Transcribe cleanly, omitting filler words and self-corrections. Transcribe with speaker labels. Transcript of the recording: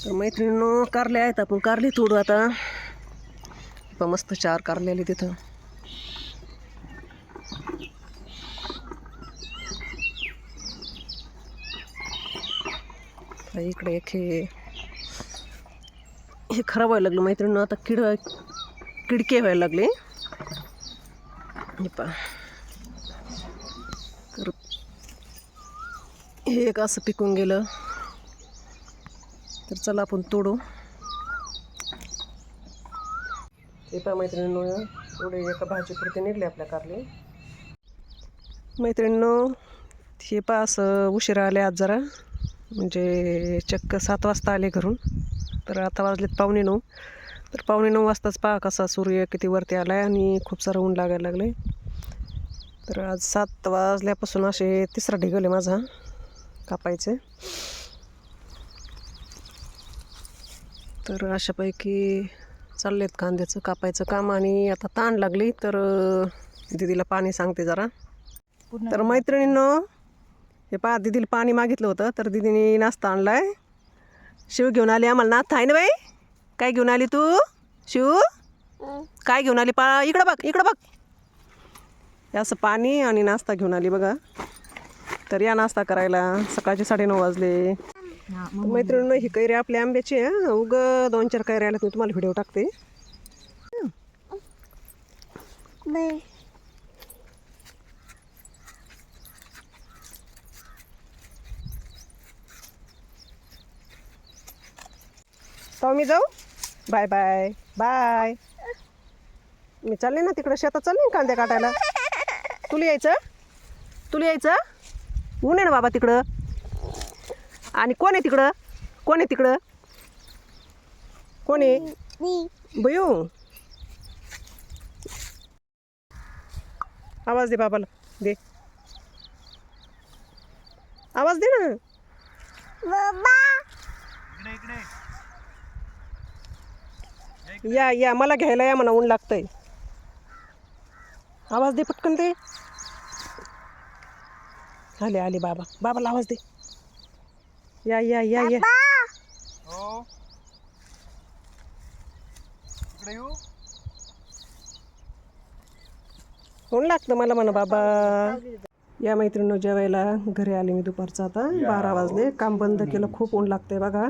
Speaker 1: तर मैत्रिणींनो कारले आहेत, आपण कारली तोडू आता. मस्त 4 कारले आले तिथं. इकडे एक हे खराब व्हायला लागलं मैत्रिणींनो. आता किडके व्हायला लागले. हे पहा, तर हे एक असं पिकून गेलं. तर चला आपण तोडू. हे पहा मैत्रिणींनो, एवढे एका भाजीपुरते निघले आपल्या कारले. मैत्रिणींनो हे पहा, असं उशिरा आले आज जरा, म्हणजे चक्क 7 वाजता आले घरून. तर आता वाजलेत 8:45. तर 8:45 वाजताच पहा कसा सूर्य किती वरती आला आहे आणि खूप सारं ऊन लागायला लागलं आहे. तर आज 7 वाजल्यापासून असे 3रा ढिगल आहे माझा कापायचे. तर अशापैकी चाललेत कांद्याचं कापायचं काम. आणि आता ताण लागली तर दीदीला पाणी सांगते जरा. तर मैत्रिणींनो हे पहा, दीदीला पाणी मागितलं होतं तर दीदीने नाश्ता आणलाय. शिव घेऊन आली आम्हाला नाश्ता आहे ना बाई. काय घेऊन आली तू शिव? काय घेऊन आली? इकडं बघ, इकडं बघ. हे असं पाणी आणि नाश्ता घेऊन आली बघा. तर या नाश्ता करायला. सकाळचे 9:30 वाजले. मैत्रिणींनो ही कैरी आपल्या आंब्याची आहे. उग 2-4 कैऱ्या आल्यात, मी तुम्हाला व्हिडिओ टाकते. तर मी जाऊ. Bye bye bye. मी चालले ना तिकडं, शेतात चालले ना कांदे काटायला. तुला यायचं? तुला यायचं? ऊन आहे ना बाबा तिकडं. आणि कोण आहे तिकडं? कोण आहे तिकडं? कोण आहे? बयू, आवाज दे बाबाला. दे आवाज दे ना. या या मला घ्यायला या म्हणा, ऊन लागतंय. आवाज दे पटकन. दे. आले आले बाबा. बाबाला आवाज दे. या या या या.
Speaker 2: हो इकडे येऊ.
Speaker 1: ऊन लागतं मला म्हणा बाबा. या मैत्रिणींनो जेवायला घरी आले मी दुपारचं. आता 12 वाजले. काम बंद केलं. खूप ऊन लागतंय बघा.